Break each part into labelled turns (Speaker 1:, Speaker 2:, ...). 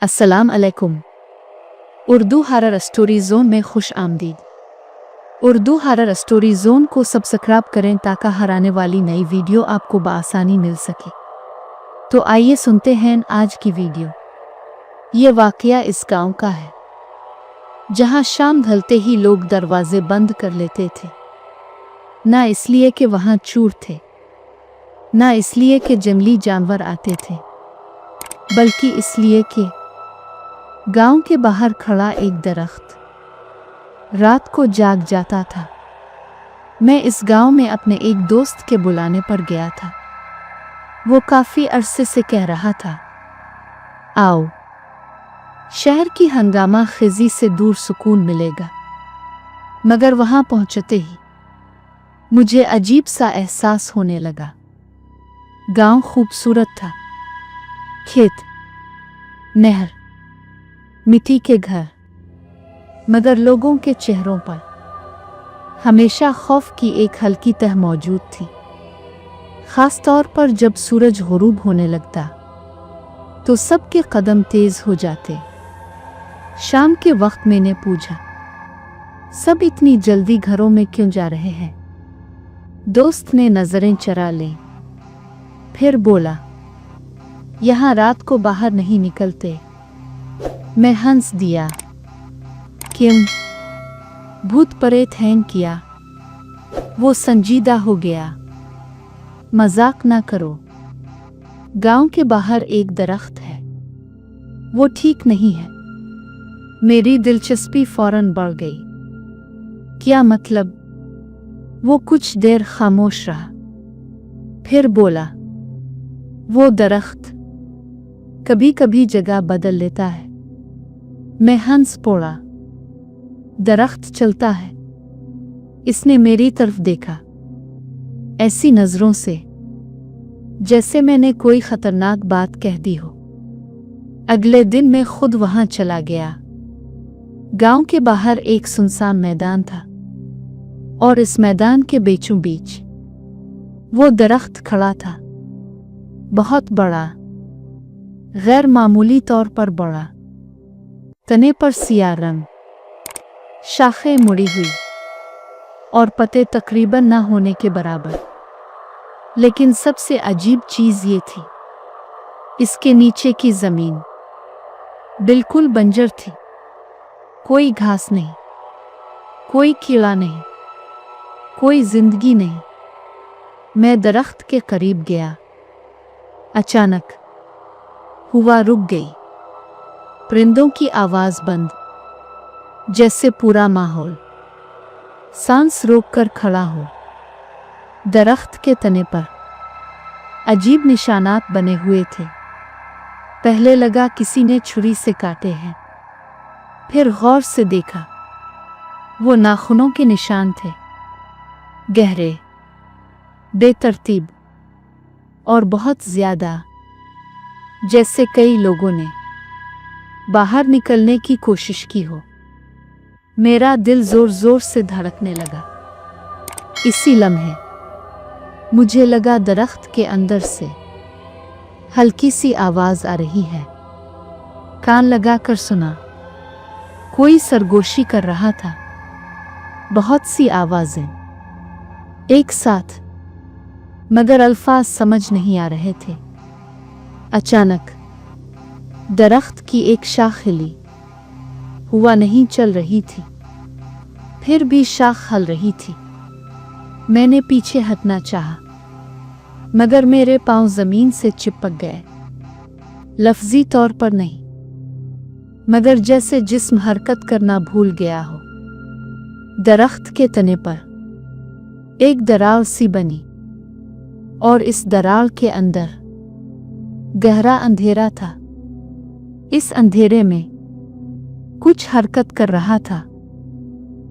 Speaker 1: अस्सलाम अलैकुम। Urdu horror story zone में खुश आमदीद। उर्दू हॉरर स्टोरी जोन को सब्सक्राइब करें ताकि हर आने वाली नई वीडियो आपको बआसानी मिल सके। तो आइए सुनते हैं आज की वीडियो। ये वाकया इस गांव का है जहां शाम ढलते ही लोग दरवाजे बंद कर लेते थे, ना इसलिए कि वहां चोर थे, ना इसलिए कि जंगली जानवर आते थे, बल्कि इसलिए कि गांव के बाहर खड़ा एक दरख्त रात को जाग जाता था। मैं इस गांव में अपने एक दोस्त के बुलाने पर गया था। वो काफी अरसे से कह रहा था, आओ, शहर की हंगामा खेजी से दूर सुकून मिलेगा। मगर वहां पहुंचते ही मुझे अजीब सा एहसास होने लगा। गांव खूबसूरत था, खेत, नहर, मिट्टी के घर, मगर लोगों के चेहरों पर हमेशा खौफ की एक हल्की तह मौजूद थी। खास तौर पर जब सूरज गुरूब होने लगता तो सबके कदम तेज हो जाते। शाम के वक्त मैंने पूछा, सब इतनी जल्दी घरों में क्यों जा रहे हैं? दोस्त ने नजरें चरा ली, फिर बोला, यहाँ रात को बाहर नहीं निकलते। मैं हंस दिया, क्यों? भूत प्रेत हैं क्या? वो संजीदा हो गया, मजाक ना करो। गांव के बाहर एक दरख्त है, वो ठीक नहीं है। मेरी दिलचस्पी फौरन बढ़ गई। क्या मतलब? वो कुछ देर खामोश रहा, फिर बोला, वो दरख्त कभी कभी जगह बदल लेता है। मैं हंस पड़ा। दरख्त चलता है? इसने मेरी तरफ देखा, ऐसी नजरों से जैसे मैंने कोई खतरनाक बात कह दी हो। अगले दिन मैं खुद वहां चला गया। गांव के बाहर एक सुनसान मैदान था और इस मैदान के बीचों बीच वो दरख्त खड़ा था, बहुत बड़ा, गैर मामूली तौर पर बड़ा। तने पर सियाह रंग, शाखें मुड़ी हुई और पत्ते तकरीबन ना होने के बराबर। लेकिन सबसे अजीब चीज ये थी, इसके नीचे की जमीन बिल्कुल बंजर थी। कोई घास नहीं, कोई कीड़ा नहीं, कोई जिंदगी नहीं। मैं दरख्त के करीब गया। अचानक हवा रुक गई, परिंदों की आवाज बंद, जैसे पूरा माहौल सांस रोककर खड़ा हो। दरख्त के तने पर अजीब निशानात बने हुए थे। पहले लगा किसी ने छुरी से काटे हैं, फिर गौर से देखा, वो नाखूनों के निशान थे, गहरे, बेतरतीब और बहुत ज्यादा, जैसे कई लोगों ने बाहर निकलने की कोशिश की हो। मेरा दिल जोर जोर से धड़कने लगा। इसी लम्हे मुझे लगा दरख्त के अंदर से हल्की सी आवाज आ रही है। कान लगाकर सुना, कोई सरगोशी कर रहा था। बहुत सी आवाजें एक साथ, मगर अल्फाज समझ नहीं आ रहे थे। अचानक दरख्त की एक शाख हिली। हवा नहीं चल रही थी, फिर भी शाख हल रही थी। मैंने पीछे हटना चाहा, मगर मेरे पांव जमीन से चिपक गए। लफ्जी तौर पर नहीं, मगर जैसे जिस्म हरकत करना भूल गया हो। दरख्त के तने पर एक दरार सी बनी और इस दरार के अंदर गहरा अंधेरा था। इस अंधेरे में कुछ हरकत कर रहा था।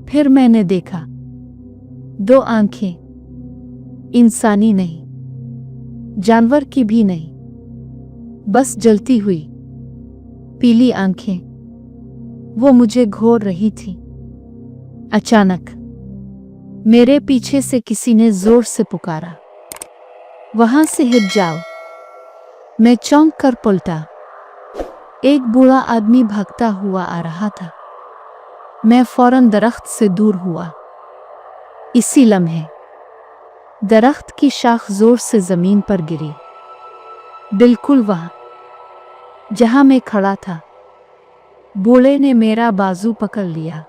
Speaker 1: फिर मैंने देखा, दो आंखें, इंसानी नहीं, जानवर की भी नहीं, बस जलती हुई पीली आंखें। वो मुझे घोर रही थी। अचानक मेरे पीछे से किसी ने जोर से पुकारा, वहां से हट जाओ। मैं चौंक कर पलटा। एक बूढ़ा आदमी भागता हुआ आ रहा था। मैं फौरन दरख्त से दूर हुआ। इसी लम्हे दरख्त की शाख जोर से जमीन पर गिरी, बिल्कुल वहां जहां मैं खड़ा था। बूढ़े ने मेरा बाजू पकड़ लिया।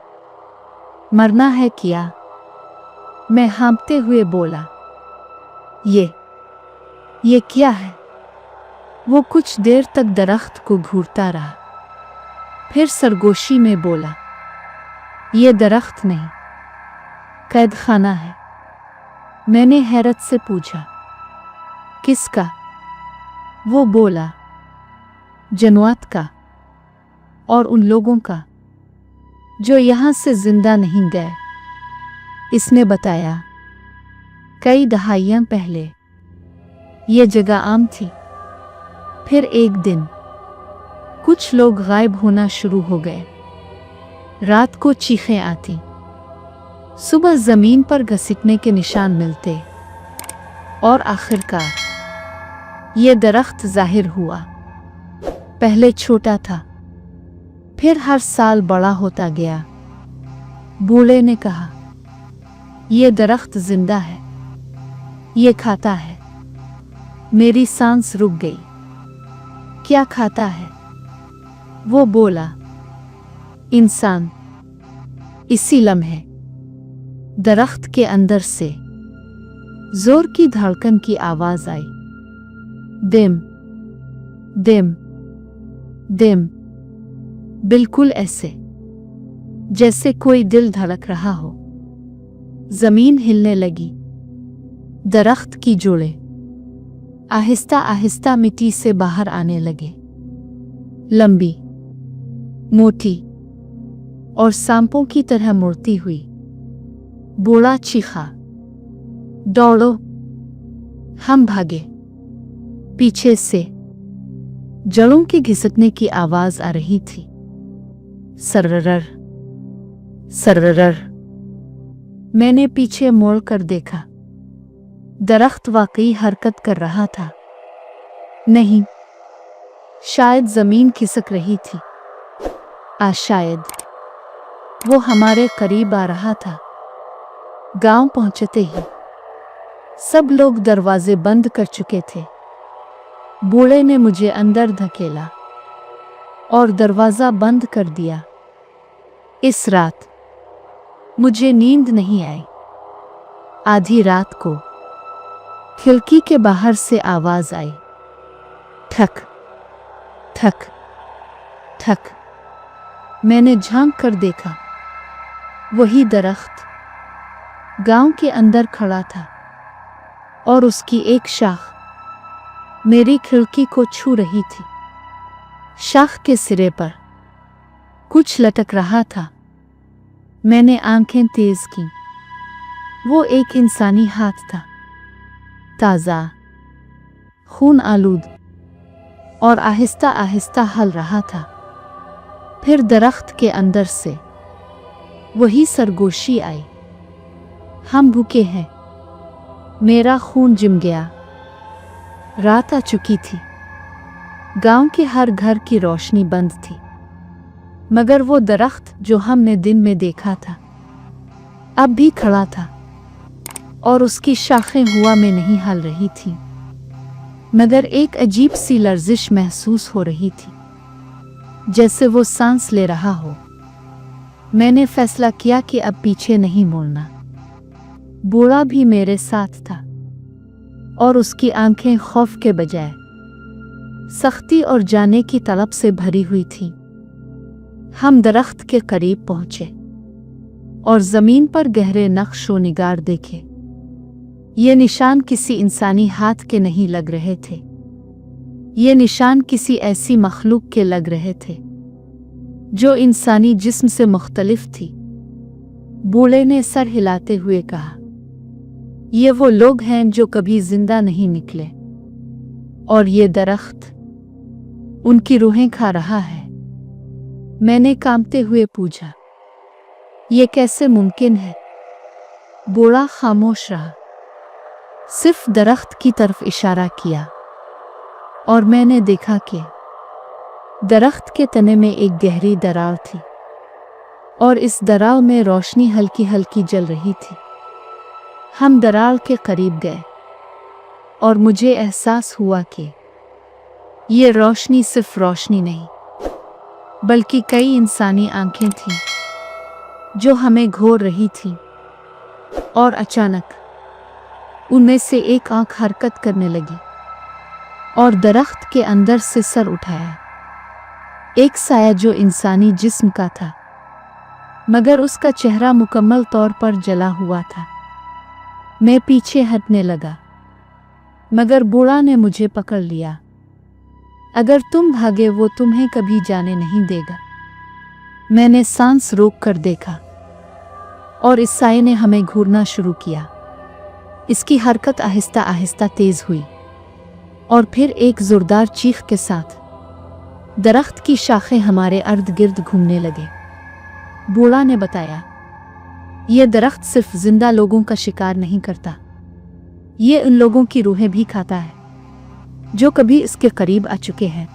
Speaker 1: मरना है क्या? मैं हाँफते हुए बोला। ये क्या है? वो कुछ देर तक दरख्त को घूरता रहा, फिर सरगोशी में बोला, ये दरख्त नहीं, कैद खाना है। मैंने हैरत से पूछा, किसका? वो बोला, जनवात का और उन लोगों का जो यहां से जिंदा नहीं गए। इसने बताया, कई दहाइयां पहले ये जगह आम थी। फिर एक दिन कुछ लोग गायब होना शुरू हो गए। रात को चीखें आती, सुबह जमीन पर घसीटने के निशान मिलते, और आखिरकार ये दरख्त जाहिर हुआ। पहले छोटा था, फिर हर साल बड़ा होता गया। बूढ़े ने कहा, ये दरख्त जिंदा है, ये खाता है। मेरी सांस रुक गई। क्या खाता है? वो बोला, इंसान। इसी लम्हे दरख्त के अंदर से जोर की धड़कन की आवाज आई। दिम दिम दिम, बिल्कुल ऐसे जैसे कोई दिल धड़क रहा हो। जमीन हिलने लगी। दरख्त की जोड़ें आहिस्ता आहिस्ता मिट्टी से बाहर आने लगे, लंबी, मोटी और सांपों की तरह मुड़ती हुई। बूढ़ा चीखा, दौड़ो! हम भागे। पीछे से जड़ों के घिसटने की आवाज आ रही थी। सर्रर सर्रर। मैंने पीछे मोड़ कर देखा। दरख्त वाकई हरकत कर रहा था। नहीं, शायद जमीन खिसक रही थी। शायद वो हमारे करीब आ रहा था। गांव पहुंचते ही सब लोग दरवाजे बंद कर चुके थे। बूढ़े ने मुझे अंदर धकेला और दरवाजा बंद कर दिया। इस रात मुझे नींद नहीं आई। आधी रात को खिड़की के बाहर से आवाज आई, ठक ठक ठक। मैंने झांक कर देखा। वही दरख्त गांव के अंदर खड़ा था और उसकी एक शाख मेरी खिड़की को छू रही थी। शाख के सिरे पर कुछ लटक रहा था। मैंने आंखें तेज की। वो एक इंसानी हाथ था, ताज़ा, खून आलूद, और आहिस्ता आहिस्ता हल रहा था। फिर दरख्त के अंदर से वही सरगोशी आई, हम भूखे हैं। मेरा खून जिम गया। रात आ चुकी थी। गांव के हर घर की रोशनी बंद थी, मगर वो दरख्त जो हमने दिन में देखा था अब भी खड़ा था, और उसकी शाखें हवा में नहीं हिल रही थी, मगर एक अजीब सी लर्जिश महसूस हो रही थी, जैसे वो सांस ले रहा हो। मैंने फैसला किया कि अब पीछे नहीं मुड़ना। बूढ़ा भी मेरे साथ था, और उसकी आंखें खौफ के बजाय सख्ती और जाने की तलब से भरी हुई थी। हम दरख्त के करीब पहुंचे और जमीन पर गहरे नक्श व निगार देखे। ये निशान किसी इंसानी हाथ के नहीं लग रहे थे। ये निशान किसी ऐसी मखलूक के लग रहे थे जो इंसानी जिस्म से मुख्तलिफ थी। बूढ़े ने सर हिलाते हुए कहा, ये वो लोग हैं जो कभी जिंदा नहीं निकले, और ये दरख्त उनकी रूहें खा रहा है। मैंने कांपते हुए पूछा, ये कैसे मुमकिन है? बूढ़ा खामोश रहा, सिर्फ दरख्त की तरफ इशारा किया, और मैंने देखा कि दरख्त के तने में एक गहरी दरार थी और इस दरार में रोशनी हल्की हल्की जल रही थी। हम दरार के करीब गए और मुझे एहसास हुआ कि ये रोशनी सिर्फ रोशनी नहीं, बल्कि कई इंसानी आंखें थीं जो हमें घोर रही थीं। और अचानक उनमें से एक आंख हरकत करने लगी और दरख्त के अंदर से सर उठाया। एक साया जो इंसानी जिस्म का था, मगर उसका चेहरा मुकम्मल तौर पर जला हुआ था। मैं पीछे हटने लगा, मगर बूढ़ा ने मुझे पकड़ लिया। अगर तुम भागे वो तुम्हें कभी जाने नहीं देगा। मैंने सांस रोक कर देखा और इस साये ने हमें घूरना शुरू किया। इसकी हरकत आहिस्ता आहिस्ता तेज हुई और फिर एक जोरदार चीख के साथ दरख्त की शाखें हमारे अर्द गिर्द घूमने लगे। बूढ़ा ने बताया, यह दरख्त सिर्फ जिंदा लोगों का शिकार नहीं करता, ये उन लोगों की रूहें भी खाता है जो कभी इसके करीब आ चुके हैं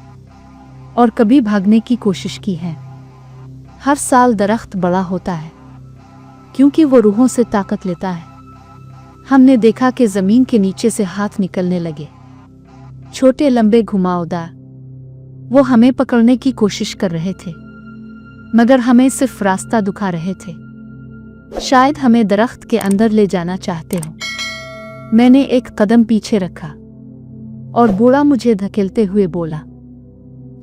Speaker 1: और कभी भागने की कोशिश की है। हर साल दरख्त बड़ा होता है क्योंकि वो रूहों से ताकत लेता है। हमने देखा कि जमीन के नीचे से हाथ निकलने लगे, छोटे लंबे घुमावदार। वो हमें पकड़ने की कोशिश कर रहे थे, मगर हमें सिर्फ रास्ता दिखा रहे थे। शायद हमें दरख्त के अंदर ले जाना चाहते हो। मैंने एक कदम पीछे रखा और बूढ़ा मुझे धकेलते हुए बोला,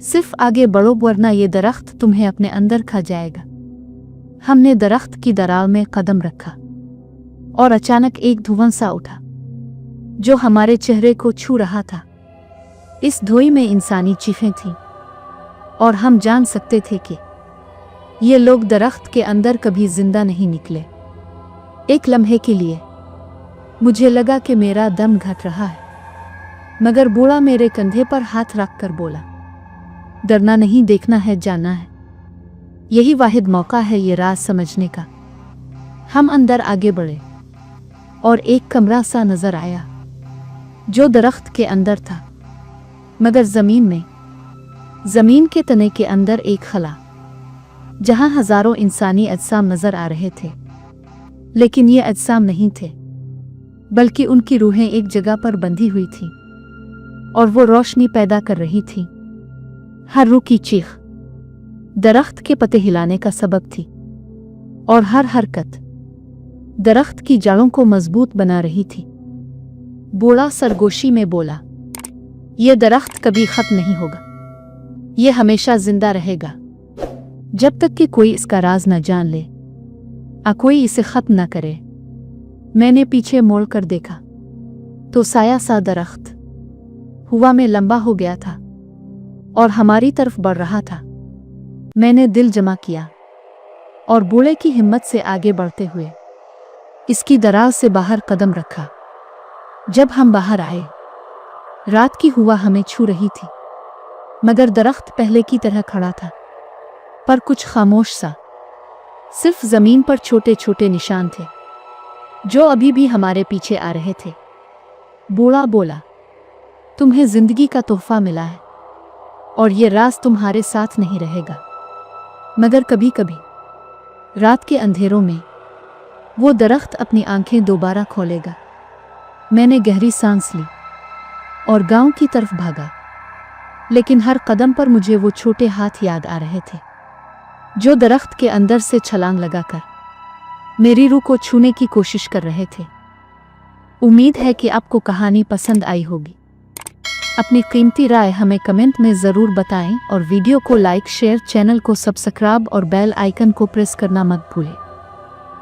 Speaker 1: सिर्फ आगे बढ़ो वरना ये दरख्त तुम्हें अपने अंदर खा जाएगा। हमने दरख्त की दरार में कदम रखा और अचानक एक धुआं सा उठा जो हमारे चेहरे को छू रहा था। इस धुएं में इंसानी चीखें थीं और हम जान सकते थे कि ये लोग दरख्त के अंदर कभी जिंदा नहीं निकले। एक लम्हे के लिए मुझे लगा कि मेरा दम घट रहा है, मगर बूढ़ा मेरे कंधे पर हाथ रख कर बोला, डरना नहीं, देखना है, जानना है। यही वाहिद मौका है ये राज समझने का। हम अंदर आगे बढ़े और एक कमरा सा नजर आया जो दरख्त के अंदर था, मगर जमीन के तने के अंदर एक खला जहां हजारों इंसानी अजसाम नजर आ रहे थे। लेकिन ये अजसाम नहीं थे, बल्कि उनकी रूहें एक जगह पर बंधी हुई थीं और वो रोशनी पैदा कर रही थीं। हर रूह की चीख दरख्त के पत्ते हिलाने का सबब थी और हर हरकत दरख्त की जड़ों को मजबूत बना रही थी। बूढ़ा सरगोशी में बोला, यह दरख्त कभी खत्म नहीं होगा, यह हमेशा जिंदा रहेगा जब तक कि कोई इसका राज न जान ले, कोई इसे खत्म न करे। मैंने पीछे मोड़ कर देखा तो साया सा दरख्त हवा में लंबा हो गया था और हमारी तरफ बढ़ रहा था। मैंने दिल जमा किया और बूढ़े की हिम्मत से आगे बढ़ते हुए इसकी दरार से बाहर कदम रखा। जब हम बाहर आए, रात की हवा हमें छू रही थी, मगर दरख्त पहले की तरह खड़ा था, पर कुछ खामोश सा। सिर्फ जमीन पर छोटे छोटे निशान थे जो अभी भी हमारे पीछे आ रहे थे। बूढ़ा बोला, तुम्हें जिंदगी का तोहफा मिला है और ये राज तुम्हारे साथ नहीं रहेगा, मगर कभी कभी रात के अंधेरों में वो दरख्त अपनी आंखें दोबारा खोलेगा। मैंने गहरी सांस ली और गांव की तरफ भागा, लेकिन हर कदम पर मुझे वो छोटे हाथ याद आ रहे थे जो दरख्त के अंदर से छलांग लगाकर मेरी रूह को छूने की कोशिश कर रहे थे। उम्मीद है कि आपको कहानी पसंद आई होगी। अपनी कीमती राय हमें कमेंट में ज़रूर बताएं और वीडियो को लाइक, शेयर, चैनल को सब्सक्राइब और बेल आइकन को प्रेस करना मत भूलें।